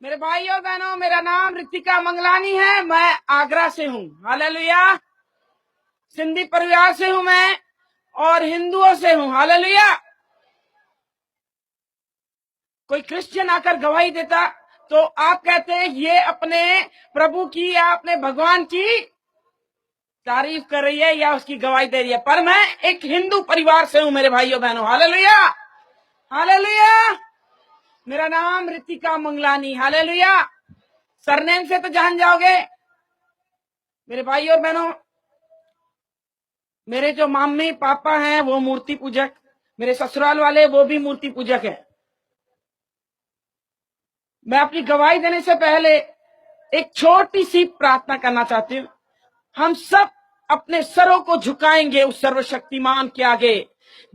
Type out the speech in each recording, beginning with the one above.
मेरे भाई और बहनों, मेरा नाम रितिका मंगलानी है। मैं आगरा से हूँ। हालेलुया। सिंधी परिवार से हूँ मैं और हिंदुओं से हूँ। हालेलुया। कोई क्रिश्चियन आकर गवाही देता तो आप कहते हैं ये अपने प्रभु की या अपने भगवान की तारीफ कर रही है या उसकी गवाही दे रही है। पर मैं एक हिंदू परिवार से हूँ मेरे भाइयों बहनों। हालेलुया। हालेलुया। मेरा नाम रितिका मंगलानी। हालेलुया। सरनेम से तो जान जाओगे। मेरे भाई और बहनों, मेरे जो मम्मी पापा हैं वो मूर्ति पूजक, मेरे ससुराल वाले वो भी मूर्ति पूजक है। मैं अपनी गवाही देने से पहले एक छोटी सी प्रार्थना करना चाहती हूँ। हम सब अपने सरों को झुकाएंगे उस सर्वशक्तिमान के आगे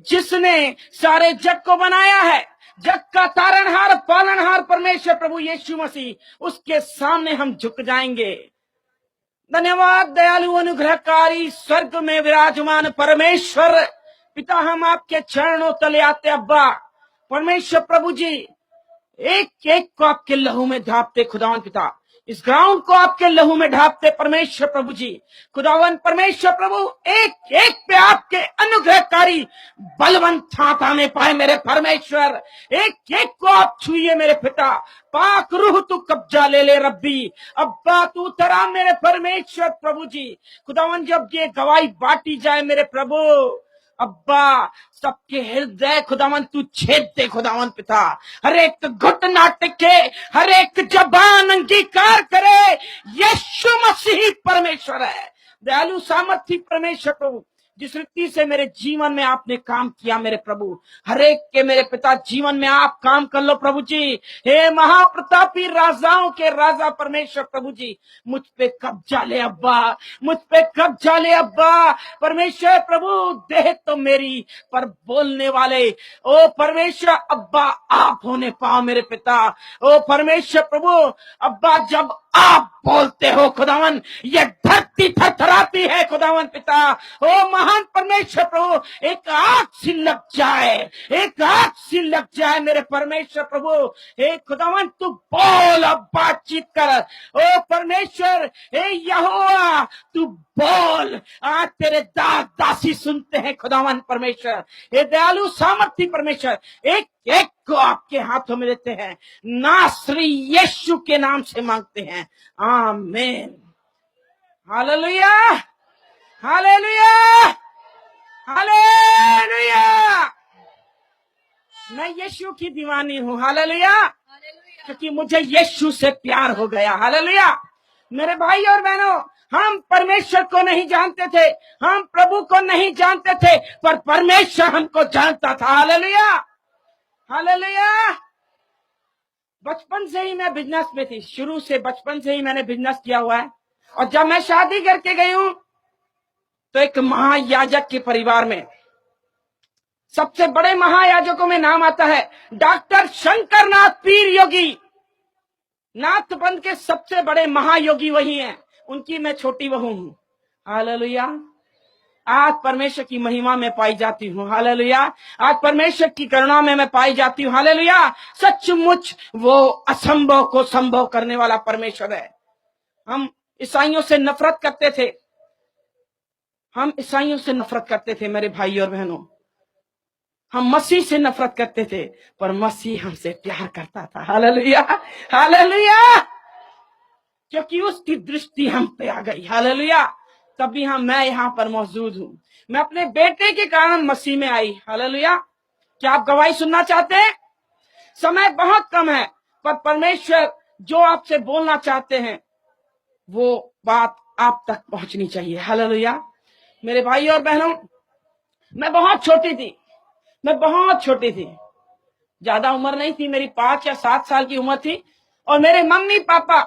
जिसने सारे जग को बनाया है। जग का तारणहार पालनहार परमेश्वर प्रभु यीशु मसीह, उसके सामने हम झुक जाएंगे। धन्यवाद दयालु अनुग्रहकारी स्वर्ग में विराजमान परमेश्वर पिता, हम आपके चरणों तले आते। अब्बा परमेश्वर प्रभु जी, एक एक को आपके लहू में ढापते खुदावन पिता, इस ग्राउंड को आपके लहू में ढापते परमेश्वर प्रभु जी। खुदावन परमेश्वर प्रभु, एक एक पे आपके अनुग्रहकारी बलवंत हाथ आने पाए मेरे परमेश्वर। एक एक को आप छुइए मेरे पिता। पाक रूह तू कब्जा ले ले रब्बी। अब्बा तू तरा मेरे परमेश्वर प्रभु जी। खुदावन जब ये गवाही बांटी जाए मेरे प्रभु, अब्बा सबके हृदय खुदावन तू छेद दे खुदावन पिता। हर एक घुटना टिके, हर एक जबान अंगीकार करे यीशु मसीह परमेश्वर है। दयालु सामर्थी परमेश्वर प्रभु, जिस रीति से मेरे जीवन में आपने काम किया मेरे प्रभु, हर एक के मेरे पिता जीवन में आप काम कर लो प्रभु जी। हे महाप्रतापी राजाओं के राजा परमेश्वर प्रभु जी, मुझ पे कब्जा ले अब्बा, मुझ पे कब्जा ले अब्बा परमेश्वर प्रभु। देह तो मेरी पर बोलने वाले ओ परमेश्वर अब्बा आप होने पाओ मेरे पिता। ओ परमेश्वर प्रभु अब्बा, जब आप बोलते हो खुदावन, ये धरती थरथराती है खुदावन पिता। ओ महान परमेश्वर प्रभु, एक आग सी लग जाए, एक आग सी लग जाए मेरे परमेश्वर प्रभु। हे खुदावन तू बोल, अब बातचीत कर। ओ परमेश्वर हे यहोवा तू बोल, आज तेरे दास दासी सुनते हैं खुदावन परमेश्वर। हे दयालु सामर्थी परमेश्वर, एक एक को आपके हाथों में देते हैं, नासरी यीशु के नाम से मांगते हैं, आमीन। हालेलुया। हालेलुया। हालेलुया। मैं यीशु की दीवानी हूँ। हालेलुया। क्योंकि मुझे यीशु से प्यार हो गया। हालेलुया। मेरे भाई और बहनों, हम परमेश्वर को नहीं जानते थे, हम प्रभु को नहीं जानते थे, पर परमेश्वर हमको जानता था। हालेलुया। हालेलुया। बचपन से ही मैं बिजनेस में थी, शुरू से बचपन से ही मैंने बिजनेस किया हुआ है। और जब मैं शादी करके गई हूं तो एक महायाजक के परिवार में, सबसे बड़े महायाजकों में नाम आता है डॉक्टर शंकर नाथ पीर योगी। नाथपंथ के सबसे बड़े महायोगी वही हैं, उनकी मैं छोटी बहू हूं। हालेलुया। आज परमेश्वर की महिमा में पाई जाती हूँ। हालेलुया। आज परमेश्वर की करुणा में मैं पाई जाती हूँ। हालेलुया। सचमुच वो असंभव को संभव करने वाला परमेश्वर है। हम ईसाइयों से नफरत करते थे, हम ईसाइयों से नफरत करते थे मेरे भाई और बहनों। हम मसीह से नफरत करते थे, पर मसीह हमसे प्यार करता था। हालेलुया। हालेलुया। क्योंकि उसकी दृष्टि हम पे आ गई। हालेलुया। तभी मैं यहाँ पर मौजूद हूँ। मैं अपने बेटे के कारण मसीह में आई। हालेलुया। क्या आप गवाही सुनना चाहते हैं? समय बहुत कम है, पर परमेश्वर जो आपसे बोलना चाहते हैं वो बात आप तक पहुंचनी चाहिए। हालेलुया। मेरे भाई और बहनों, मैं बहुत छोटी थी, मैं बहुत छोटी थी, ज्यादा उम्र नहीं थी, मेरी 5 या 7 साल की उम्र थी। और मेरे मम्मी पापा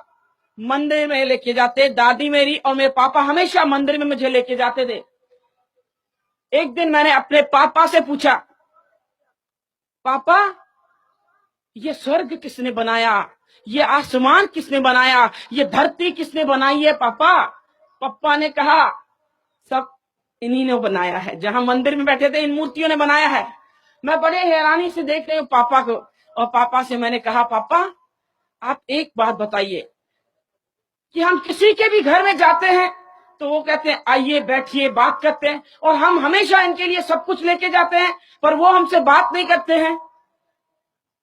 मंदिर में लेके जाते, दादी मेरी और मेरे पापा हमेशा मंदिर में मुझे लेके जाते थे। एक दिन मैंने अपने पापा से पूछा, पापा ये स्वर्ग किसने बनाया, ये आसमान किसने बनाया, ये धरती किसने बनाई है पापा? पापा ने कहा सब इन्हीं ने बनाया है, जहां मंदिर में बैठे थे इन मूर्तियों ने बनाया है। मैं बड़े हैरानी से देख रही हूँ पापा को, और पापा से मैंने कहा पापा आप एक बात बताइए कि हम किसी के भी घर में जाते हैं तो वो कहते हैं आइए बैठिए बात करते हैं, और हम हमेशा इनके लिए सब कुछ लेके जाते हैं, पर वो हमसे बात नहीं करते हैं।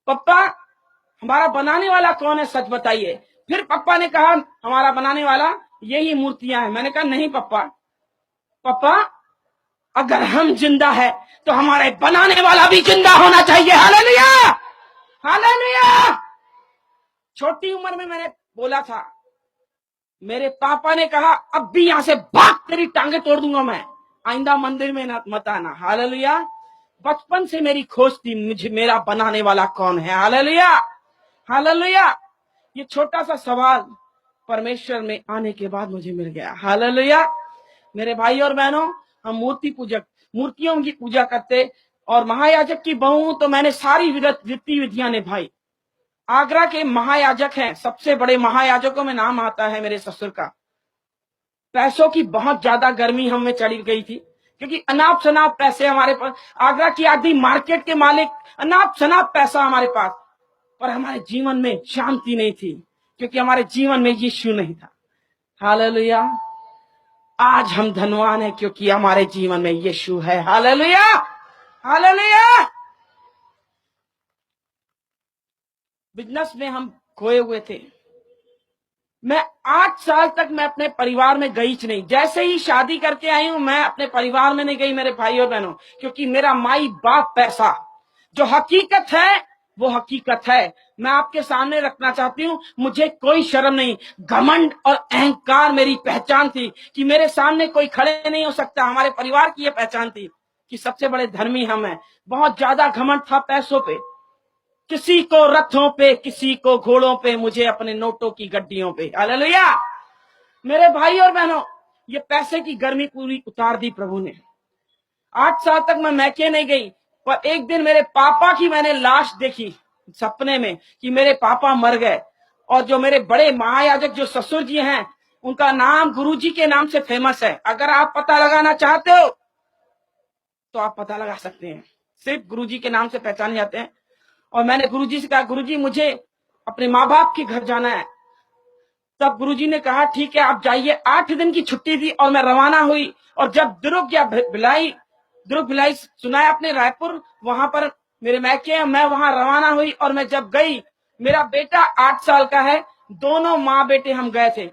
पप्पा, हमारा बनाने वाला कौन है, सच बताइए। फिर पप्पा ने कहा हमारा बनाने वाला यही मूर्तियां हैं। मैंने कहा नहीं पप्पा, पप्पा अगर हम जिंदा है तो हमारे बनाने वाला भी जिंदा होना चाहिए। Hallelujah, hallelujah. छोटी उम्र में मैंने बोला था, मेरे पापा ने कहा अब भी यहां से भाग, तेरी टांगे तोड़ दूंगा मैं, आइंदा मंदिर में मत आना। हालेलुया। बचपन से मेरी खोज थी, मुझे मेरा बनाने वाला कौन है। Hallelujah, hallelujah. ये छोटा सा सवाल परमेश्वर में आने के बाद मुझे मिल गया। हालेलुया। मेरे भाई और बहनों, हम मूर्ति पूजक, मूर्तियों की पूजा करते, और महायाजक की बहू तो मैंने सारी रीति विधियां निभाई। आगरा के महायाजक हैं, सबसे बड़े महायाजकों में नाम आता है मेरे ससुर का। पैसों की बहुत ज्यादा गर्मी हमें चढ़ी गई थी, क्योंकि अनाप शनाप पैसे हमारे पास, आगरा की आधी मार्केट के मालिक, अनाप शनाप पैसा हमारे पास, पर हमारे जीवन में शांति नहीं थी, क्योंकि हमारे जीवन में यीशु नहीं था। हालेलुया। आज हम धनवान हैं क्योंकि हमारे जीवन में यीशु है। Hallelujah, hallelujah. बिजनेस में हम खोए हुए थे। मैं 8 साल तक मैं अपने परिवार में गई नहीं। जैसे ही शादी करके आई हूं, मैं अपने परिवार में नहीं गई मेरे भाई और बहनों, क्योंकि मेरा माई बाप पैसा, जो हकीकत है वो हकीकत है। मैं आपके सामने रखना चाहती हूं, मुझे कोई शर्म नहीं, घमंड और अहंकार मेरी पहचान थी कि मेरे सामने कोई खड़े नहीं हो सकता। हमारे परिवार की यह पहचान थी कि सबसे बड़े धर्मी हम हैं। बहुत ज्यादा घमंड था पैसों पे, किसी को रथों पे, किसी को घोड़ों पे, मुझे अपने नोटों की गड्डियों पे। हालेलुया। मेरे भाई और बहनों, ये पैसे की गर्मी पूरी उतार दी प्रभु ने। 8 साल तक मैं मैके नहीं गई, पर एक दिन मेरे पापा की मैंने लाश देखी सपने में कि मेरे पापा मर गए। और जो मेरे बड़े महायाजक जो ससुर जी हैं, उनका नाम गुरुजी के नाम से फेमस है। अगर आप पता लगाना चाहते हो तो आप पता लगा सकते हैं, सिर्फ गुरुजी के नाम से पहचाने जाते हैं। और मैंने गुरुजी से कहा, गुरुजी मुझे अपने माँ बाप के घर जाना है। तब गुरुजी ने कहा ठीक है आप जाइए। 8 दिन की छुट्टी थी और मैं रवाना हुई। और जब दुर्ग या भिलाई सुना है आपने, रायपुर, वहां पर मेरे मैके, मैं वहां रवाना हुई। और मैं जब गई, मेरा बेटा 8 साल का है, दोनों माँ बेटे हम गए थे।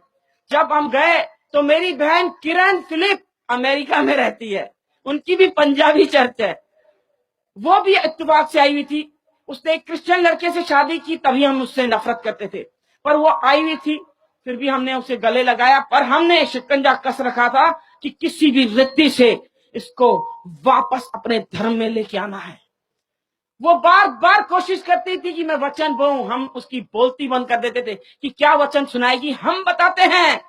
जब हम गए तो मेरी बहन किरण फिलिप अमेरिका में रहती है, उनकी भी पंजाबी चर्च है, वो भी इत्तेफाक से आई हुई थी। उसने एक क्रिश्चियन लड़के से शादी की, तभी हम उससे नफरत करते थे, पर वो आई हुई थी, फिर भी हमने उसे गले लगाया। पर हमने शिकंजा कस रखा था कि किसी भी रीति से इसको वापस अपने धर्म में लेके आना है। वो बार बार कोशिश करती थी कि मैं वचन बोलूं, हम उसकी बोलती बंद कर देते थे कि क्या वचन सुनाएगी। हम बताते हैं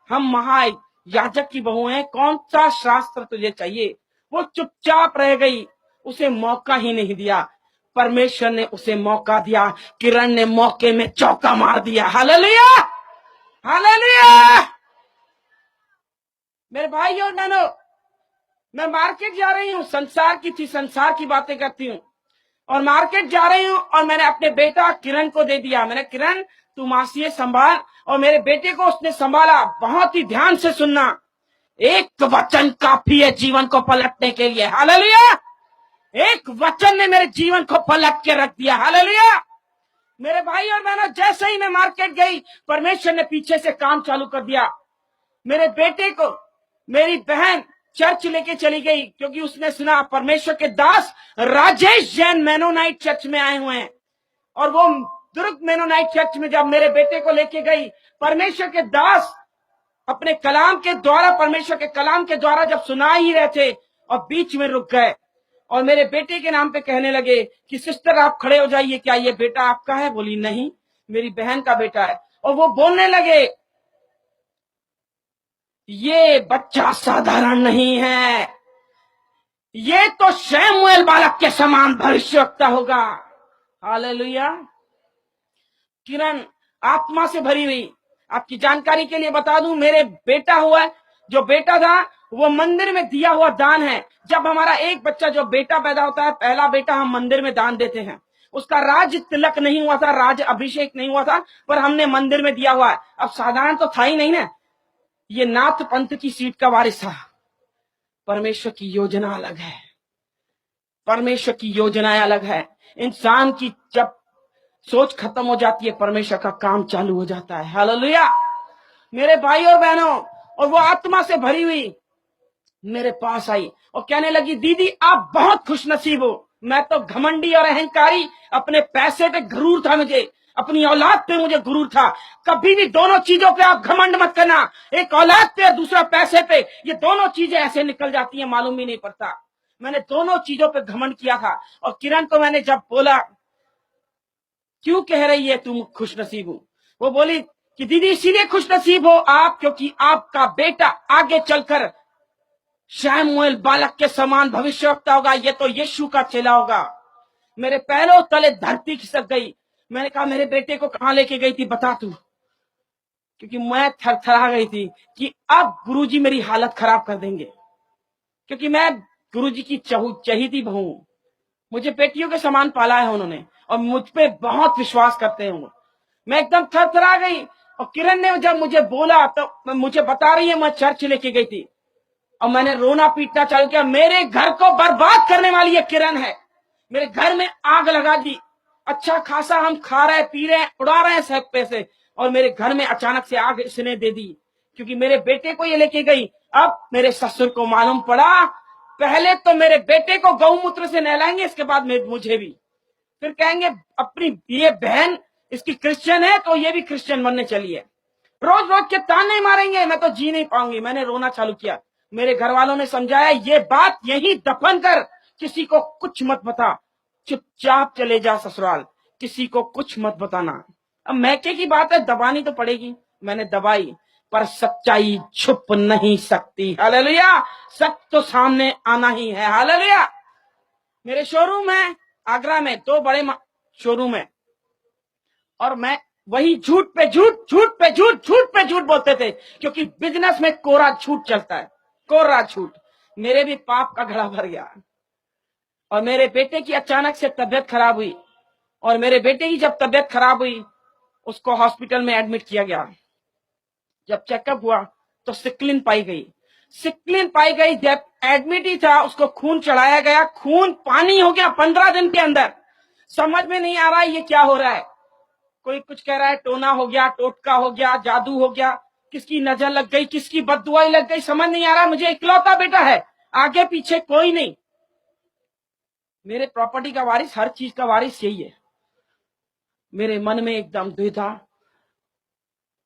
हम महायाजक की बहू हैं, कौन सा शास्त्र तुझे चाहिए। वो चुपचाप रह गई, उसे मौका ही नहीं दिया। परमेश्वर ने उसे मौका दिया, किरण ने मौके में चौका मार दिया। Hallelujah, hallelujah. मेरे भाई और बहनों, मैं मार्केट जा रही हूँ, संसार की थी, संसार की बातें करती हूँ, और मार्केट जा रही हूँ और मैंने अपने बेटा किरण को दे दिया। मैंने, किरण तू मासी संभाल, और मेरे बेटे को उसने संभाला। बहुत ही ध्यान से सुनना, एक वचन काफी है जीवन को पलटने के लिए। हालेलुया। एक वचन ने मेरे जीवन को पलट के रख दिया। हालेलुया। मेरे भाई और बहनों, जैसे ही मैं मार्केट गई, परमेश्वर ने पीछे से काम चालू कर दिया। मेरे बेटे को मेरी बहन चर्च लेके चली गई, क्योंकि उसने सुना परमेश्वर के दास राजेश जैन मेनोनाइट चर्च में आए हुए हैं। और वो दुर्ग मेनोनाइट चर्च में जब मेरे बेटे को लेके गई, परमेश्वर के दास अपने कलाम के द्वारा, परमेश्वर के कलाम के द्वारा जब सुना ही रहे थे, और बीच में रुक गए और मेरे बेटे के नाम पे कहने लगे कि सिस्टर आप खड़े हो जाइए, क्या ये बेटा आपका है? बोली नहीं, मेरी बहन का बेटा है। और वो बोलने लगे ये बच्चा साधारण नहीं है, ये तो शमूएल बालक के समान भविष्यवक्ता होगा। हालेलुया। किरण आत्मा से भरी हुई। आपकी जानकारी के लिए बता दूं, मेरे बेटा हुआ, जो बेटा था वो मंदिर में दिया हुआ दान है। जब हमारा एक बच्चा जो बेटा पैदा होता है, पहला बेटा, हम मंदिर में दान देते हैं। उसका राज तिलक नहीं हुआ था, राज अभिषेक नहीं हुआ था, पर हमने मंदिर में दिया हुआ है। अब साधारण तो था ही नहीं ना, ये नाथ पंथ की सीट का वारिस था। परमेश्वर की योजना अलग है, परमेश्वर की योजनाएं अलग है। इंसान की जब सोच खत्म हो जाती है, परमेश्वर का काम चालू हो जाता है। हालेलुया मेरे भाई और बहनों। और वो आत्मा से भरी हुई मेरे पास आई और कहने लगी, दीदी आप बहुत खुशनसीब हो। मैं तो घमंडी और अहंकारी, अपने पैसे पे गुरूर था मुझे, अपनी औलाद पे मुझे गुरूर था। कभी भी दोनों चीजों पे आप घमंड मत करना, एक औलाद पे और दूसरा पैसे पे, ये दोनों चीजें ऐसे निकल जाती है मालूम ही नहीं पड़ता। मैंने दोनों चीजों पे घमंड किया था। और किरण को मैंने जब बोला, क्यों कह रही है तुम खुशनसीब हो, वो बोली कि दीदी इसीलिए खुशनसीब हो आप क्योंकि आपका बेटा आगे चलकर शमूएल बालक के समान भविष्यवक्ता होगा, ये तो यीशु का चेला होगा। मेरे पैरों तले धरती खिसक गई। मैंने कहा मेरे बेटे को कहां लेके गई थी बता तू, क्योंकि मैं थरथरा गई थी कि अब गुरुजी मेरी हालत खराब कर देंगे, क्योंकि मैं गुरुजी की चहेती बहू हूं। मुझे बेटियों के समान पाला है उन्होंने और मुझ पे बहुत विश्वास करते हैं। मैं एकदम थरथरा गई। और किरण ने जब मुझे बोला तो मुझे बता रही है मैं चर्च लेके गई थी और मैंने रोना पीटना चालू किया। मेरे घर को बर्बाद करने वाली ये किरण है, मेरे घर में आग लगा दी। अच्छा खासा हम खा रहे पी रहे उड़ा रहे हैं सब पैसे, और मेरे घर में अचानक से आग इसने दे दी क्योंकि मेरे बेटे को ये लेके गई। अब मेरे ससुर को मालूम पड़ा, पहले तो मेरे बेटे को गौमूत्र से नहलाएंगे, इसके बाद मुझे भी। फिर कहेंगे अपनी ये बहन इसकी क्रिश्चियन है तो ये भी क्रिश्चियन बनने चली है। रोज रोज के ताने मारेंगे, मैं तो जी नहीं पाऊंगी। मैंने रोना चालू किया। मेरे घर वालों ने समझाया ये बात यही दफन कर, किसी को कुछ मत बता, चुपचाप चले जा ससुराल, किसी को कुछ मत बताना। अब मैके की बात है, दबानी तो पड़ेगी। मैंने दबाई, पर सच्चाई छुप नहीं सकती। हालेलुया, सच तो सामने आना ही है। हालेलुया। मेरे शोरूम है आगरा में, 2 बड़े शोरूम है, और मैं वही झूठ पे झूठ, झूठ पे झूठ, झूठ पे झूठ बोलते थे, क्योंकि बिजनेस में कोरा झूठ चलता है, कोरा झूठ। मेरे भी पाप का घड़ा भर गया। और मेरे बेटे की अचानक से तबीयत खराब हुई, और मेरे बेटे की जब तबीयत खराब हुई उसको हॉस्पिटल में एडमिट किया गया। जब चेकअप हुआ तो सिक्लिन पाई गई। सिक्लिन पाई गई, जब एडमिट ही था उसको खून चढ़ाया गया, खून पानी हो गया 15 दिन के अंदर। समझ में नहीं आ रहा है ये क्या हो रहा है। कोई कुछ कह रहा है टोना हो गया, टोटका हो गया, जादू हो गया, किसकी नजर लग गई, किसकी बददुआई लग गई, समझ नहीं आ रहा। मुझे इकलौता बेटा है, आगे पीछे कोई नहीं। मेरे प्रॉपर्टी का वारिस, हर चीज का वारिस यही है। मेरे मन में एकदम द्विधा।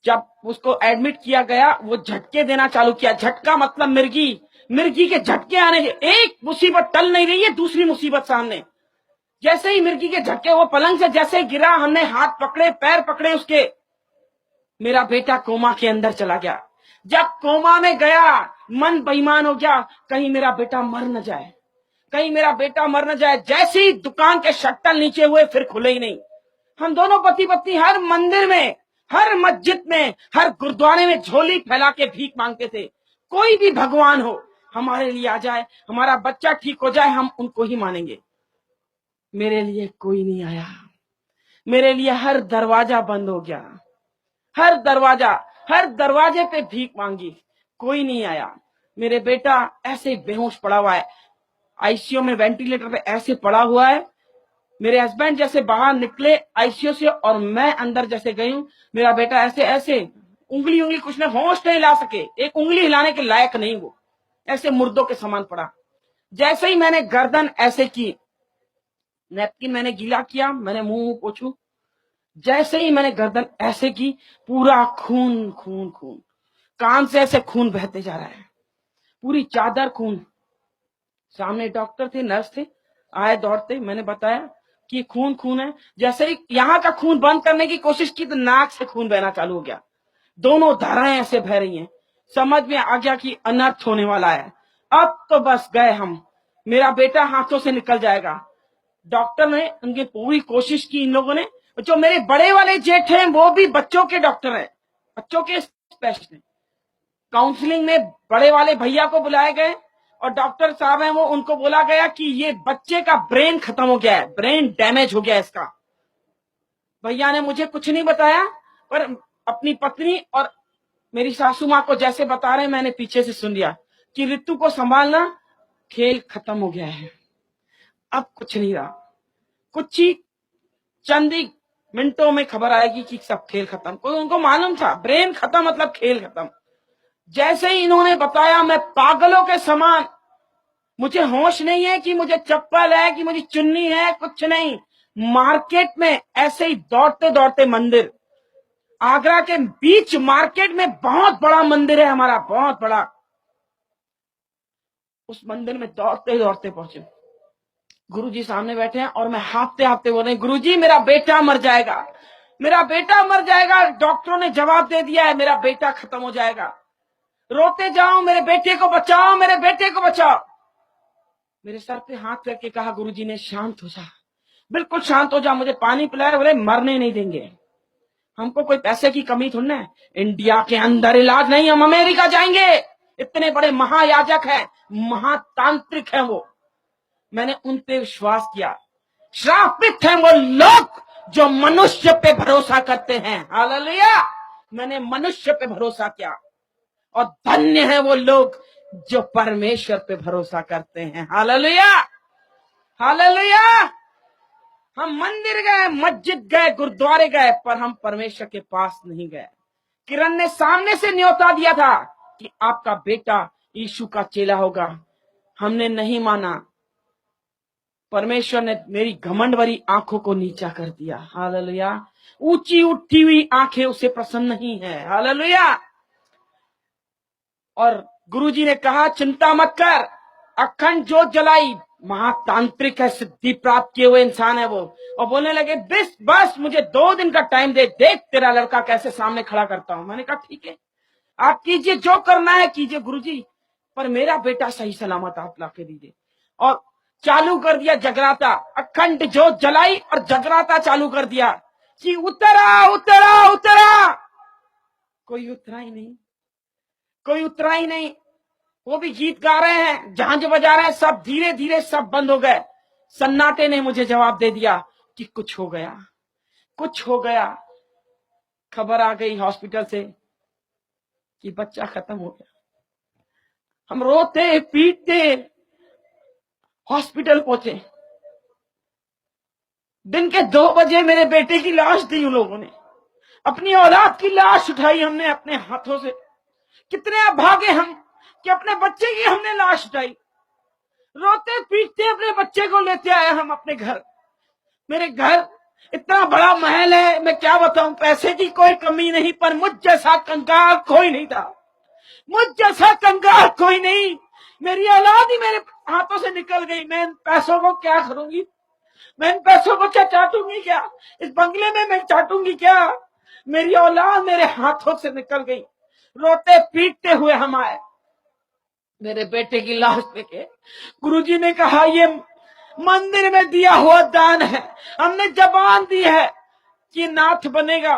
जब उसको एडमिट किया गया वो झटके देना चालू किया। झटका मतलब मिर्गी, मिर्गी के झटके आने के। एक मुसीबत टल नहीं रही है, दूसरी मुसीबत सामने। जैसे ही मिर्गी के झटके, वो पलंग से जैसे गिरा, हमने हाथ पकड़े पैर पकड़े उसके, मेरा बेटा कोमा के अंदर चला गया। जब कोमा में गया मन बेईमान हो गया, कहीं मेरा बेटा मर न जाए, कहीं मेरा बेटा मर न जाए। जैसे ही दुकान के शटर नीचे हुए फिर खुले ही नहीं। हम दोनों पति पत्नी हर मंदिर में, हर मस्जिद में, हर गुरुद्वारे में झोली फैला के भीख मांगते थे। कोई भी भगवान हो हमारे लिए आ जाए, हमारा बच्चा ठीक हो जाए, हम उनको ही मानेंगे। मेरे लिए कोई नहीं आया। मेरे लिए हर दरवाजा बंद हो गया, हर दरवाजा, हर दरवाजे पे भीख मांगी, कोई नहीं आया। मेरे बेटा ऐसे बेहोश पड़ा हुआ है, आईसीयू में वेंटिलेटर पे ऐसे पड़ा हुआ है। मेरे हस्बैंड जैसे बाहर निकले आईसीयू से और मैं अंदर जैसे गई हूं, मेरा बेटा ऐसे ऐसे उंगली कुछ नहीं, होश नहीं ला सके, एक उंगली हिलाने के लायक नहीं, वो ऐसे मुर्दों के समान पड़ा। जैसे ही मैंने गर्दन ऐसे की, नैपकिन मैंने गीला किया, मैंने मुंह पोछू, जैसे ही मैंने गर्दन ऐसे की, पूरा खून खून खून, कान से ऐसे खून बहते जा रहा है, पूरी चादर खून। सामने डॉक्टर थे, नर्स थे, आए दौड़ते, मैंने बताया कि खून खून है। जैसे ही यहाँ का खून बंद करने की कोशिश की तो नाक से खून बहना चालू हो गया, दोनों धाराएं ऐसे बह रही हैं। समझ में आ गया कि अनर्थ होने वाला है। अब तो बस गए हम, मेरा बेटा हाथों से निकल जाएगा। डॉक्टर ने उनकी पूरी कोशिश की। इन लोगों ने, जो मेरे बड़े वाले जेठ हैं वो भी बच्चों के डॉक्टर हैं, बच्चों के स्पेशलिस्ट हैं। काउंसलिंग में बड़े वाले भैया को बुलाए गए, और डॉक्टर साहब हैं वो, उनको बोला गया कि ये बच्चे का ब्रेन खत्म हो गया है, ब्रेन डैमेज हो गया है इसका। भैया ने मुझे कुछ नहीं बताया, पर अपनी पत्नी और मेरी सासू माँ को जैसे बता रहे मैंने पीछे से सुन लिया कि ऋतु को संभालना, खेल खत्म हो गया है, अब कुछ नहीं रहा। कुछ ही चंद ही मिनटों में खबर आएगी कि सब खेल खत्म। कोई उनको मालूम था ब्रेन खत्म मतलब खेल खत्म। जैसे ही इन्होंने बताया मैं पागलों के समान, मुझे होश नहीं है कि मुझे चप्पल है कि मुझे चुन्नी है, कुछ नहीं। मार्केट में ऐसे ही दौड़ते दौड़ते मंदिर, आगरा के बीच मार्केट में बहुत बड़ा मंदिर है हमारा, बहुत बड़ा। उस मंदिर में दौड़ते दौड़ते पहुंचे, गुरुजी सामने बैठे हैं और मैं हाँफते हाँफते बोल रहे हैं, गुरुजी मेरा बेटा मर जाएगा, मेरा बेटा मर जाएगा, डॉक्टरों ने जवाब दे दिया है मेरा बेटा खत्म हो जाएगा, रोते जाओ मेरे बेटे को बचाओ, मेरे बेटे को बचाओ। मेरे सर पे हाथ करके कहा गुरुजी ने, शांत हो जा, बिल्कुल शांत हो जा, मुझे पानी पिलाया। बोले मरने नहीं देंगे, हमको कोई पैसे की कमी थोड़ी है, इंडिया के अंदर इलाज नहीं, हम अमेरिका जाएंगे, इतने बड़े महायाजक हैं, महातांत्रिक हैं वो। मैंने उन पे विश्वास किया। श्रापित हैं वो लोग जो मनुष्य पे भरोसा करते हैं, हालेलुया। मैंने मनुष्य पे भरोसा किया, और धन्य है वो लोग जो परमेश्वर पे भरोसा करते हैं, हालेलुया, हालेलुया। हम मंदिर गए, मस्जिद गए, गुरुद्वारे गए, पर हम परमेश्वर के पास नहीं गए। किरण ने सामने से न्योता दिया था कि आपका बेटा यीशु का चेला होगा, हमने नहीं माना। परमेश्वर ने मेरी घमंड भरी आंखों को नीचा कर दिया, हालेलुया। ऊंची उठी हुई आंखें उसे प्रसन्न नहीं है, हालेलुया। और गुरुजी ने कहा चिंता मत कर, अखंड जोत जलाई, महातांत्रिक है, सिद्धि प्राप्त किए हुए इंसान है वो। और बोलने लगे बस मुझे 2 दिन का टाइम दे, देख तेरा लड़का कैसे सामने खड़ा करता हूं। मैंने कहा ठीक है, आप कीजिए, जो करना है कीजिए गुरुजी, पर मेरा बेटा सही सलामत आप ला के दीजिए। और चालू कर दिया जगराता, अखंड जोत जलाई और जगराता चालू कर दिया कि उतरा उतरा उतरा। कोई उतरा ही नहीं, कोई उतरा ही नहीं। वो भी गीत गा रहे हैं, झांझ बजा रहे हैं, सब धीरे धीरे सब बंद हो गए। सन्नाटे ने मुझे जवाब दे दिया कि कुछ हो गया, कुछ हो गया। खबर आ गई हॉस्पिटल से कि बच्चा खत्म हो गया। हम रोते पीटते हॉस्पिटल पहुंचे। दिन के 2 बजे मेरे बेटे की लाश दी उन लोगों ने, अपनी औलाद की लाश उठाई हमने अपने हाथों से। कितने अभागे हम कि अपने बच्चे की हमने लाश उठाई। रोते पीटते अपने बच्चे को लेते आए हम अपने घर। मेरे घर इतना बड़ा महल है, मैं क्या बताऊं, पैसे की कोई कमी नहीं, पर मुझ जैसा कंगाल कोई नहीं था, मुझ जैसा कंगाल कोई नहीं। मेरी औलाद ही मेरे हाथों से निकल गई। मैं इन पैसों को क्या करूंगी, मैं इन पैसों को क्या चाटूंगी, क्या इस बंगले में मैं चाटूंगी क्या। मेरी औलाद मेरे हाथों से निकल गई। रोते पीटते हुए हम आए, मेरे बेटे की लाश लेके। गुरुजी ने कहा ये मंदिर में दिया हुआ दान है, हमने जबान दी है कि नाथ बनेगा।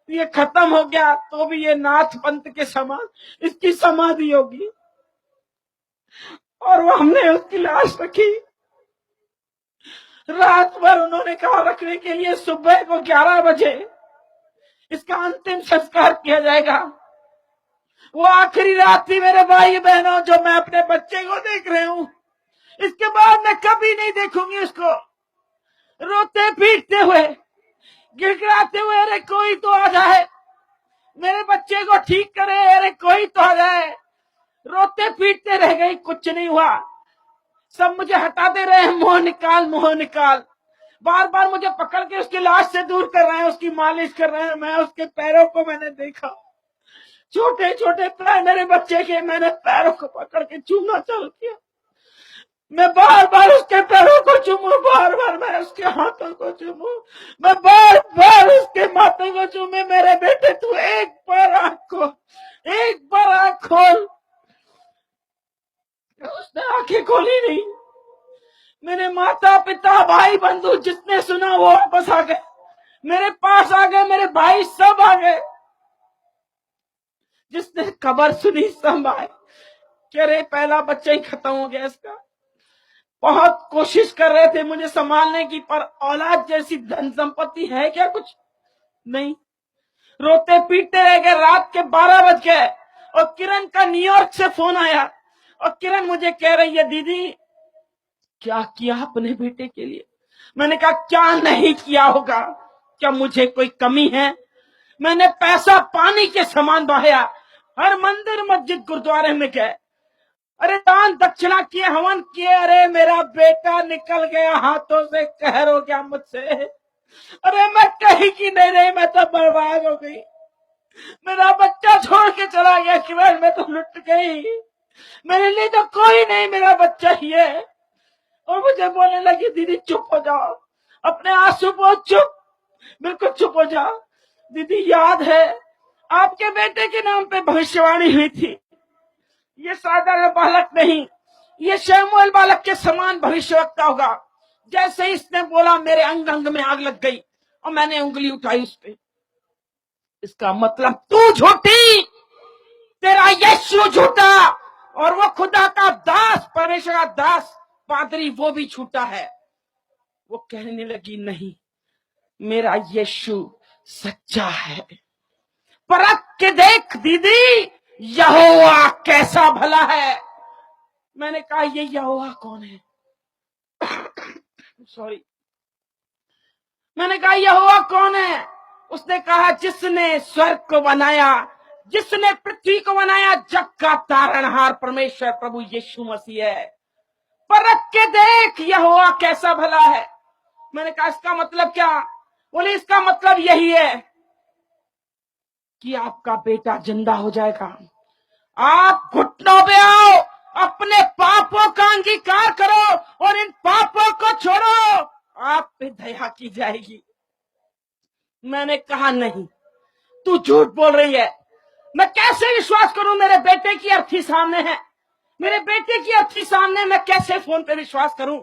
ये खत्म हो गया तो भी ये नाथ पंथ के समान इसकी समाधि होगी। और वो हमने उसकी लाश रखी। रात भर उन्होंने कहा रखने के लिए, सुबह को 11 बजे इसका अंतिम संस्कार किया जाएगा। वो आखिरी रात थी मेरे भाई बहनों जो मैं अपने बच्चे को देख रहे हूं। इसके बाद मैं कभी नहीं देखूंगी उसको। रोते पीटते हुए, गिड़गिड़ाते हुए, अरे कोई तो आ जाए मेरे बच्चे को ठीक करे, अरे कोई तो आ जाए। रोते पीटते रह गई, कुछ नहीं हुआ। सब मुझे हटाते रहे, मुंह निकाल मुंह निकाल। बार बार मुझे पकड़ के उसकी लाश से दूर कर रहे हैं, उसकी मालिश कर रहे हैं। मैं उसके पैरों को मैंने देखा, छोटे छोटे पैर मेरे बच्चे के, मैंने पैरों को पकड़ के चूमना चालू किया। मैं बार बार उसके पैरों को चूमू, बार बार मैं उसके हाथों को चूमू, मैं बार बार उसके माथे को चूमे। मेरे बेटे तू एक बार आंख खोल, एक बार आंख खोल। उसने आंखें खोली नहीं। मेरे माता पिता भाई बंधु जिसने सुना वो वापस आ गए, मेरे पास आ गए, मेरे भाई सब आ गए। जिसने खबर सुनी सब आए कि अरे पहला बच्चा ही खत्म हो गया इसका। बहुत कोशिश कर रहे थे मुझे संभालने की, पर औलाद जैसी धन संपत्ति है क्या? कुछ नहीं। रोते पीटते रह गए, रात के 12 बज गए और किरण का न्यूयॉर्क से फोन आया और किरण मुझे कह रही है, दीदी क्या किया अपने बेटे के लिए? मैंने कहा क्या नहीं किया होगा, क्या मुझे कोई कमी है? मैंने पैसा पानी के समान बहाया, हर मंदिर मस्जिद गुरुद्वारे में गए, अरे दान दक्षिणा किए, हवन किए, अरे मेरा बेटा निकल गया हाथों से, कहर हो गया मुझसे, अरे मैं कहीं की नहीं रही, मैं तो बर्बाद हो गई, मेरा बच्चा छोड़ के चला गया किरण, मैं तो लुट गई, मेरे लिए तो कोई नहीं, मेरा बच्चा ही है। और मुझे बोलने लगी, दीदी चुप हो जाओ, अपने आंसू पोंछ, चुप, बिल्कुल चुप हो जाओ। दीदी याद है आपके बेटे के नाम पे भविष्यवाणी हुई थी, ये साधारण बालक नहीं, ये शमूएल बालक के समान भविष्यवक्ता होगा। जैसे इसने बोला मेरे अंग अंग में आग लग गई और मैंने उंगली उठाई उस पे। इसका मतलब तू झूठी, तेरा यीशु झूठा, और वो खुदा का दास, परमेश्वर का दास पादरी, वो भी झूठा है। वो कहने लगी नहीं, मेरा यीशु सच्चा है, परख के देख दीदी, यहोवा कैसा भला है। मैंने कहा ये यहोवा कौन है? सॉरी, मैंने कहा यहोवा कौन है? उसने कहा जिसने स्वर्ग को बनाया, जिसने पृथ्वी को बनाया, जग का तारणहार परमेश्वर प्रभु यीशु मसीह है, परख के देख यहोवा कैसा भला है। मैंने कहा इसका मतलब क्या? बोले इसका मतलब यही है कि आपका बेटा जिंदा हो जाएगा। आप घुटनों पे आओ, अपने पापों का अंगीकार करो और इन पापों को छोड़ो, आप पे दया की जाएगी। मैंने कहा नहीं, तू झूठ बोल रही है, मैं कैसे विश्वास करूं? मेरे बेटे की अर्थी सामने है, मेरे बेटे की अर्थी सामने, मैं कैसे फोन पे विश्वास करूं?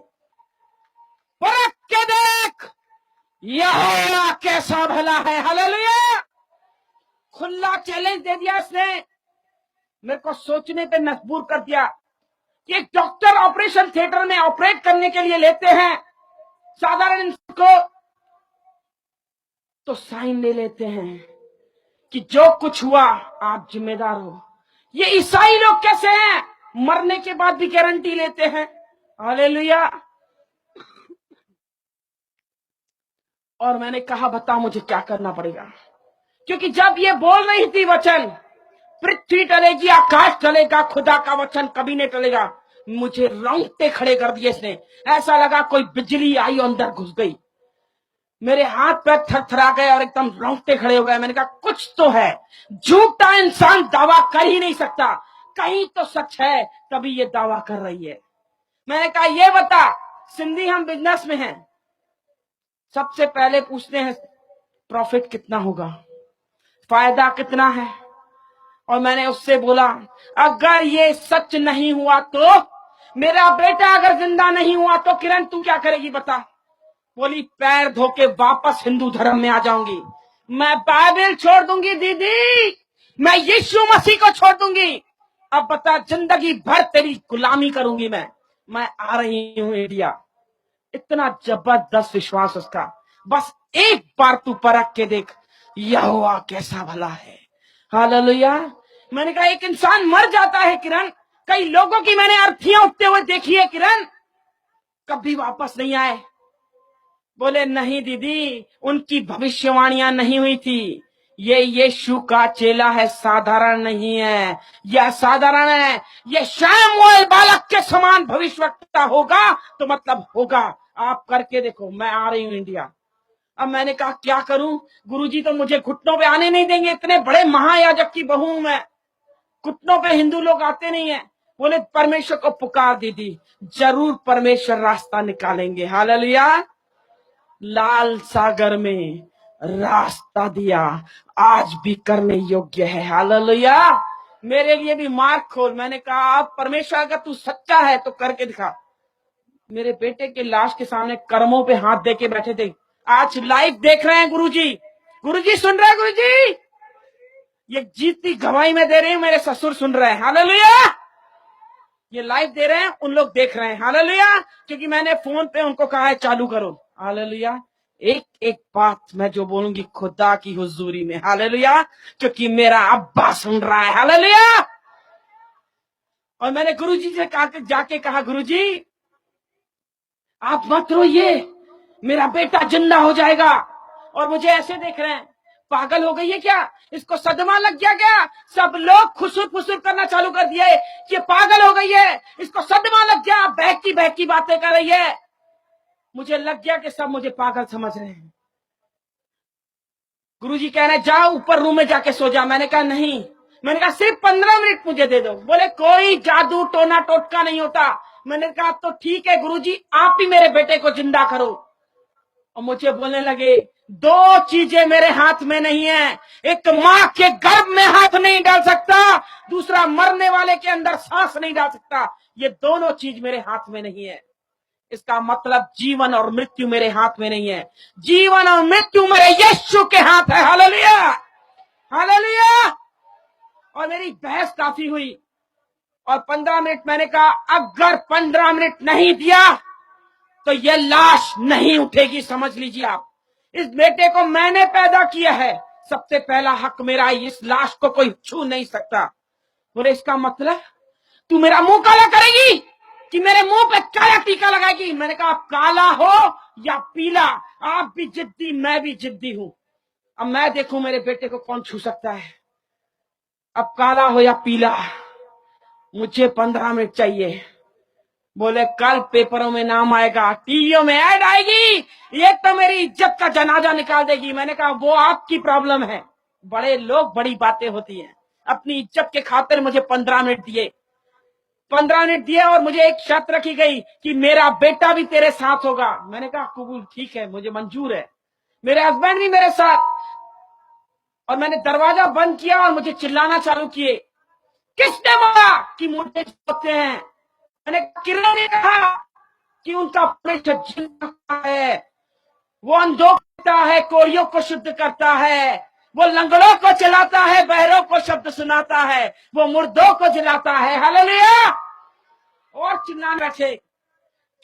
परख के देख यहोवा कैसा भला है। हालेलुया। खुला चैलेंज दे दिया इसने, मेरे को सोचने पे मजबूर कर दिया कि एक डॉक्टर ऑपरेशन थिएटर में ऑपरेट करने के लिए लेते हैं साधारण इंसान को, तो साइन ले लेते हैं कि जो कुछ हुआ आप जिम्मेदार हो। ये ईसाई लोग कैसे हैं? मरने के बाद भी गारंटी लेते हैं। हालेलुया। और मैंने कहा बता मुझे क्या करना पड़ेगा, क्योंकि जब ये बोल रही थी वचन, पृथ्वी टलेगी आकाश टलेगा, खुदा का वचन कभी नहीं टलेगा, मुझे रोंगटे खड़े कर दिए इसने। ऐसा लगा कोई बिजली आई और अंदर घुस गई, मेरे हाथ पैर थरथरा गए और एकदम रोंगटे खड़े हो गए। मैंने कहा कुछ तो है, झूठा इंसान दावा कर ही नहीं सकता, कहीं तो सच है तभी ये दावा कर रही है। मैंने कहा ये बता, सिंधी हम बिजनेस में हैं, सबसे पहले पूछते हैं प्रॉफिट कितना होगा, फायदा कितना है। और मैंने उससे बोला अगर ये सच नहीं हुआ तो, मेरा बेटा अगर जिंदा नहीं हुआ तो किरण तू क्या करेगी बता? बोली पैर धो के वापस हिंदू धर्म में आ जाऊंगी, मैं बाइबल छोड़ दूंगी दीदी, मैं यीशु मसीह को छोड़ दूंगी, अब बता जिंदगी भर तेरी गुलामी करूंगी मैं आ रही हूं इंडिया। इतना जबरदस्त विश्वास उसका। बस एक बार तू परख के देख यहोवा कैसा भला है। हालेलुया। मैंने कहा एक इंसान मर जाता है किरण, कई लोगों की मैंने अर्थियां उठते हुए देखी है किरण, कभी वापस नहीं आए। बोले नहीं दीदी, उनकी भविष्यवाणियां नहीं हुई थी, ये यीशु का चेला है, साधारण नहीं है, यह साधारण है, ये शमूएल बालक के समान भविष्यवक्ता होगा तो मतलब होगा। आप करके देखो, मैं आ रही हूं इंडिया। अब मैंने कहा क्या करूं? गुरुजी तो मुझे घुटनों पे आने नहीं देंगे, इतने बड़े महायाजक की बहू हूं मैं, घुटनों पे हिंदू लोग आते नहीं है। बोले परमेश्वर को पुकार दीदी, जरूर परमेश्वर रास्ता निकालेंगे। हालेलुया। लाल सागर में रास्ता दिया, आज भी करने योग्य है। हालेलुया। मेरे लिए भी मार्ग खोल। मैंने कहा आप परमेश्वर अगर तू सच्चा है तो करके दिखा। मेरे बेटे के लाश के सामने कर्मों पे हाथ दे के बैठे थे, आज लाइव देख रहे हैं गुरुजी। गुरुजी सुन रहे हैं? गुरुजी ये जीती गवाही में दे रही हूं, मेरे ससुर सुन रहे हैं। हालेलुया। ये लाइव दे रहे हैं, उन लोग देख रहे हैं। हालेलुया। क्योंकि मैंने फोन पे उनको कहा है चालू करो। हालेलुया। एक एक बात मैं जो बोलूंगी खुदा की हुजूरी में। हालेलुया। क्योंकि मेरा अब्बा सुन रहा है। हालेलुया। और मैंने गुरुजी से जाके कहा, गुरुजी आप मत रोइए, मेरा बेटा जिंदा हो जाएगा। और मुझे ऐसे देख रहे हैं, पागल हो गई है क्या, इसको सदमा लग गया क्या। सब लोग खुसुर फुसुर करना चालू कर दिए कि पागल हो गई है, इसको सदमा लग गया, बहकी बहकी बातें कर रही है। मुझे लग गया कि सब मुझे पागल समझ रहे हैं। गुरुजी कह रहे जाओ ऊपर रूम में जाके सो जा। मैंने कहा नहीं, मैंने कहा सिर्फ 15 मिनट मुझे दे दो। बोले कोई जादू टोना टोटका नहीं होता। मैंने कहा तो ठीक है गुरुजी, आप ही मेरे बेटे को जिंदा करो। और मुझे बोलने लगे, दो चीजें मेरे हाथ में नहीं है, एक मां के गर्भ में हाथ नहीं डाल सकता, दूसरा मरने वाले के अंदर सांस नहीं डाल सकता। ये दोनों चीज मेरे हाथ में नहीं है। इसका मतलब जीवन और मृत्यु मेरे हाथ में नहीं है, जीवन और मृत्यु मेरे यीशु के हाथ है। Hallelujah, hallelujah. और मेरी बहस काफी हुई और 15 मिनट मैंने कहा अगर 15 मिनट नहीं दिया तो ये लाश नहीं उठेगी। समझ लीजिए आप, इस बेटे को मैंने पैदा किया है, सबसे पहला हक मेरा, इस लाश को कोई छू नहीं सकता। बोले इसका मतलब तू मेरा मुंह काला करेगी कि मेरे मुंह पे काला टीका लगाएगी। मैंने कहा काला हो या पीला, आप भी जिद्दी मैं भी जिद्दी हूं। अब मैं देखूं मेरे बेटे को कौन छू सकता है। अब काला हो या पीला, मुझे 15 मिनट चाहिए। बोले कल पेपरों में नाम आएगा, टीवियों में ऐड आएगी, ये तो मेरी इज्जत का जनाजा निकाल देगी। मैंने कहा वो आपकी प्रॉब्लम है, बड़े लोग बड़ी बातें होती हैं। अपनी इज्जत के खातिर मुझे 15 मिनट दिए, 15 मिनट दिए और मुझे एक शर्त रखी गई कि मेरा बेटा भी तेरे साथ होगा। मैंने कहा कबूल, ठीक है, मुझे मंजूर है, मेरे हस्बैंड भी मेरे साथ। और मैंने दरवाजा बंद किया और मुझे चिल्लाना चालू किए, किसने बोला कि मुझे होते हैं। मैंने किरण ने कहा कि उनका परमेश्वर जिंदा है, वो अंधों को करता है, कोड़ियों को शुद्ध करता है, वो लंगड़ों को चलाता है, बहरों को शब्द सुनाता है, वो मुर्दों को जलाता है। हालेलुया। और चिल्लाने रखे,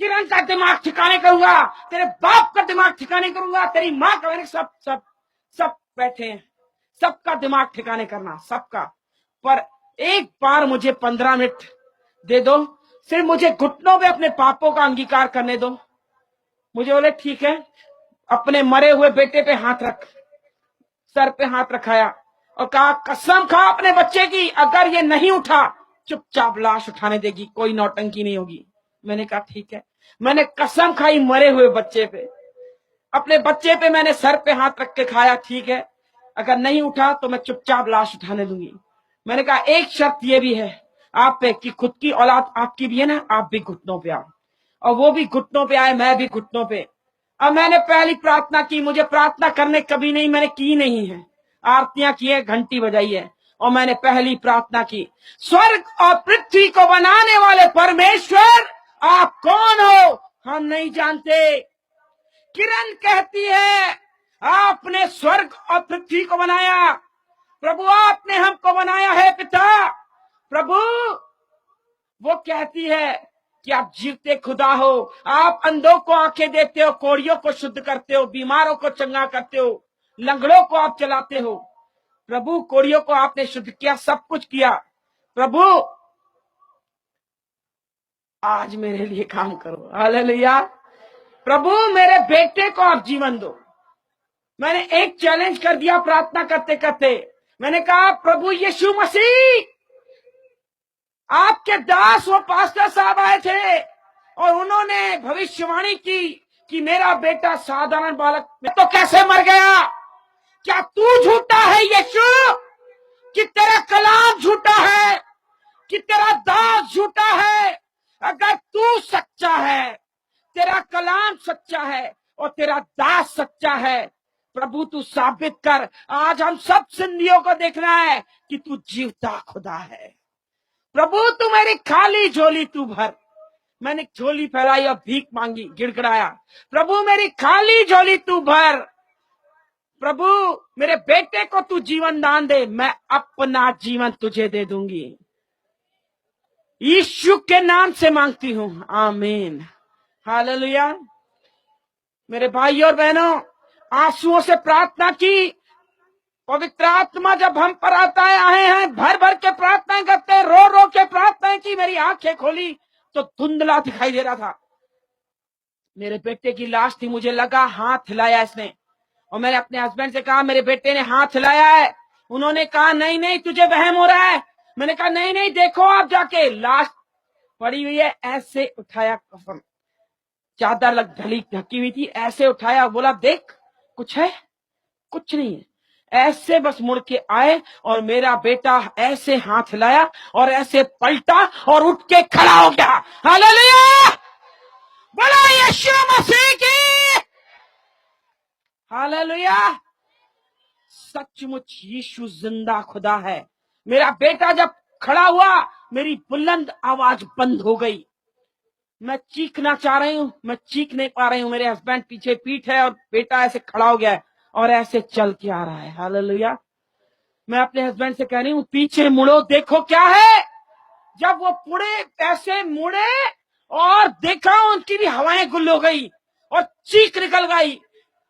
किरण का दिमाग ठिकाने करूंगा, तेरे बाप का दिमाग ठिकाने करूंगा, तेरी माँ का। मैंने सब सब सब बैठे हैं, सबका दिमाग ठिकाने करना, सबका। पर एक बार मुझे 15 मिनट दे दो, सिर्फ मुझे घुटनों पे अपने पापों का अंगीकार करने दो। मुझे बोले ठीक है। अपने मरे हुए बेटे पे हाथ रख, सर पे हाथ रखाया और कहा कसम खा अपने बच्चे की, अगर ये नहीं उठा चुपचाप लाश उठाने देगी, कोई नौटंकी नहीं होगी। मैंने कहा ठीक है। मैंने कसम खाई मरे हुए बच्चे पे, अपने बच्चे पे मैंने सर पे हाथ रख के खाया, ठीक है, अगर नहीं उठा तो मैं चुपचाप लाश उठाने दूंगी। मैंने कहा एक शर्त ये भी है आप पे कि खुद की औलाद आपकी भी है ना, आप भी घुटनों पे आओ। और वो भी घुटनों पे आए, मैं भी घुटनों पे। अब मैंने पहली प्रार्थना की, मुझे प्रार्थना करने कभी नहीं, मैंने की नहीं है, आरतियां की है, घंटी बजाई है, और मैंने पहली प्रार्थना की, स्वर्ग और पृथ्वी को बनाने वाले परमेश्वर आप कौन हो, हम नहीं जानते। किरण कहती है आपने स्वर्ग और पृथ्वी को बनाया, प्रभु आपने हमको बनाया है पिता। प्रभु वो कहती है कि आप जीवते खुदा हो, आप अंधों को आंखें देते हो, कोड़ियों को शुद्ध करते हो, बीमारों को चंगा करते हो, लंगड़ों को आप चलाते हो। प्रभु कोड़ियों को आपने शुद्ध किया, सब कुछ किया। प्रभु आज मेरे लिए काम करो। हालेलुया। प्रभु मेरे बेटे को आप जीवन दो। मैंने एक चैलेंज कर दिया प्रार्थना करते करते, मैंने कहा प्रभु यीशु मसीह, आपके दास वो पास्टर साहब आए थे और उन्होंने भविष्यवाणी की कि मेरा बेटा साधारण बालक में तो कैसे मर गया। क्या तू झूठा है यीशु, कि तेरा कलाम झूठा है, कि तेरा दास झूठा है। अगर तू सच्चा है, तेरा कलाम सच्चा है और तेरा दास सच्चा है, प्रभु तू साबित कर। आज हम सब सिंधियों को देखना है कि तू जीवता खुदा है। प्रभु तू मेरी खाली झोली तू भर। मैंने झोली फैलाई और भीख मांगी, गिड़गिड़ाया, प्रभु मेरी खाली झोली तू भर। प्रभु मेरे बेटे को तू जीवन दान दे, मैं अपना जीवन तुझे दे दूंगी। यीशु के नाम से मांगती हूं, आमीन, हालेलुया। मेरे भाई और बहनों, आंसुओं से प्रार्थना की, पवित्र आत्मा जब हम पर आता है, आए हैं, भर भर के प्रार्थनाएं करते हैं, रो रो के प्रार्थनाएं की। मेरी आंखें खोली तो धुंधला दिखाई दे रहा था। मेरे बेटे की लाश थी, मुझे लगा हाथ हिलाया इसने, और मैंने अपने हस्बैंड से कहा मेरे बेटे ने हाथ हिलाया है। उन्होंने कहा नहीं नहीं तुझे वहम हो रहा है। मैंने कहा नहीं नहीं देखो आप जाके, लाश पड़ी हुई है। ऐसे उठाया, कफन चादर लग ढकी हुई थी, ऐसे उठाया, बोला देख कुछ है? कुछ नहीं है। ऐसे बस मुड़ के आए और मेरा बेटा ऐसे हाथ हिलाया और ऐसे पलटा और उठ के खड़ा हो गया। हालेलुया, बोलो यीशु मसीह की, हालेलुया। सचमुच यीशु जिंदा खुदा है। मेरा बेटा जब खड़ा हुआ, मेरी बुलंद आवाज बंद हो गई। मैं चीखना चाह रही हूं, मैं चीख नहीं पा रही हूं। मेरे हस्बैंड पीछे पीठ है और बेटा ऐसे खड़ा हो गया है और ऐसे चल के आ रहा है। हालेलुया। मैं अपने हस्बैंड से कह रही हूं पीछे मुड़ो, देखो क्या है। जब वो ऐसे मुड़े और देखा, उनकी भी हवाएं गुल हो गई और चीख निकल गई,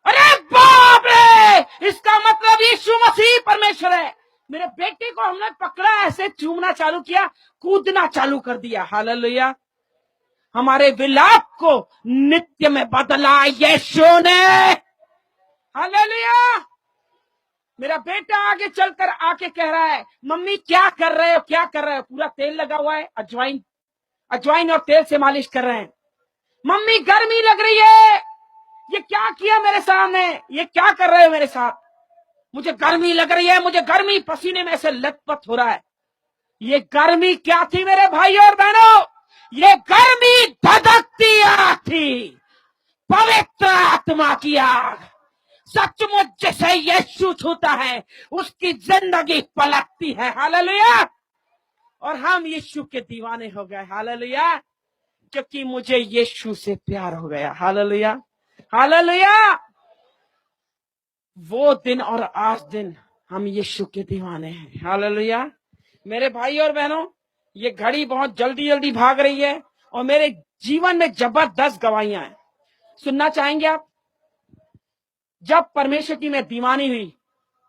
अरे बाप रे, इसका मतलब यीशु मसीह परमेश्वर है। मेरे बेटे को हमने पकड़ा, ऐसे चूमना चालू किया, कूदना चालू कर दिया। हालेलुया। हमारे विलाप को नित्य में बदला यीशु ने। हालेलुया। मेरा बेटा आगे चलकर आके कह रहा है मम्मी क्या कर रहे हो, क्या कर रहे हो? पूरा तेल लगा हुआ है, अजवाइन और तेल से मालिश कर रहे हैं। मम्मी गर्मी लग रही है, ये क्या किया मेरे सामने, ये क्या कर रहे हो मेरे साथ? मुझे गर्मी लग रही है, मुझे गर्मी, पसीने में ऐसे लथपथ हो रहा है। ये गर्मी क्या थी मेरे भाई और बहनों? ये गर्मी धधकती आग थी, पवित्र आत्मा की आग। सचमुच जिसे यीशु छूता है उसकी जिंदगी पलटती है। हालेलुया। और हम यीशु के दीवाने हो गए। हालेलुया, क्योंकि मुझे यीशु से प्यार हो गया। Hallelujah, hallelujah. वो दिन और आज दिन हम यीशु के दीवाने हैं। हालेलुया। मेरे भाई और बहनों, ये घड़ी बहुत जल्दी जल्दी भाग रही है और मेरे जीवन में जबरदस्त गवाहियां हैं। सुनना चाहेंगे आप? जब परमेश्वर की मैं दीवानी हुई,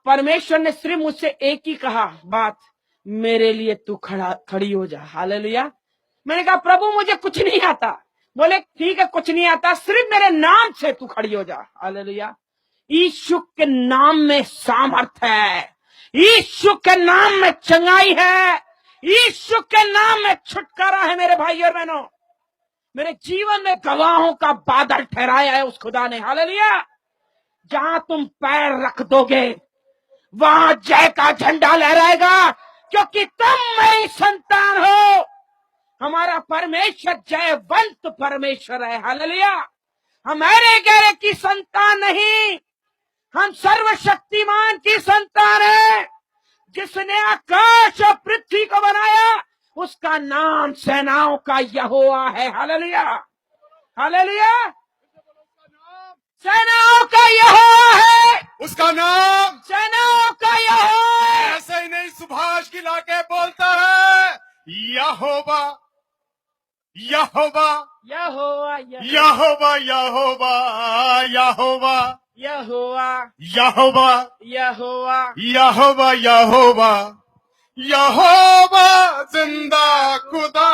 परमेश्वर ने सिर्फ मुझसे एक ही कहा बात, मेरे लिए तू खड़ी हो जा। हालेलुया। मैंने कहा प्रभु मुझे कुछ नहीं आता। बोले ठीक है, कुछ नहीं आता, सिर्फ मेरे नाम से तू खड़ी हो जा। हालेलुया। यीशु के नाम में सामर्थ है, यीशु के नाम में चंगाई है, यीशु के नाम में छुटकारा है। मेरे भाई और बहनों, मेरे जीवन में गवाहों का बादल ठहराया है उस खुदा ने। हालेलुया। जहां तुम पैर रख दोगे वहां जय का झंडा लहराएगा, क्योंकि तुम मेरी संतान हो। हमारा परमेश्वर जयवंत परमेश्वर है। हालेलुया। हमारे गैर की संतान नहीं, हम सर्वशक्तिमान की संतान है। जिसने आकाश और पृथ्वी को बनाया उसका नाम सेनाओं का यहोवा है। Hallelujah, hallelujah. सेनाओं का यहोवा है, उसका नाम सेनाओं का यहोवा है। ऐसे ही नहीं सुभाष की लाके बोलता है यहोवा यहोवा यहोवा, यहोवा यहोवा यहोवा यहोवा, यहोवा यहोवा, यहोवा यहोवा यहोवा जिंदा खुदा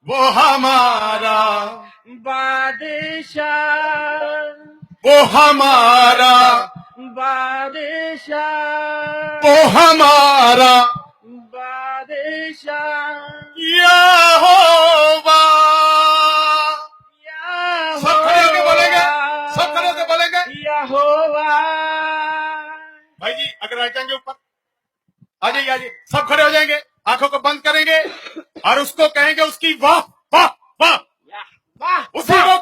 वो हमारा बादशाह, वो हमारा बादशाह, वो हमारा बादशाह, यहोवा। सब खड़े होके बोलेंगे, सब खड़े होके बोलेंगे। यहोवा। भाई जी अगर आ जाएंगे ऊपर, आ जाइए, आ जाइए, सब खड़े हो जाएंगे, आंखों को बंद करेंगे और उसको कहेंगे उसकी वाह वाह वाह, वाह, उसी को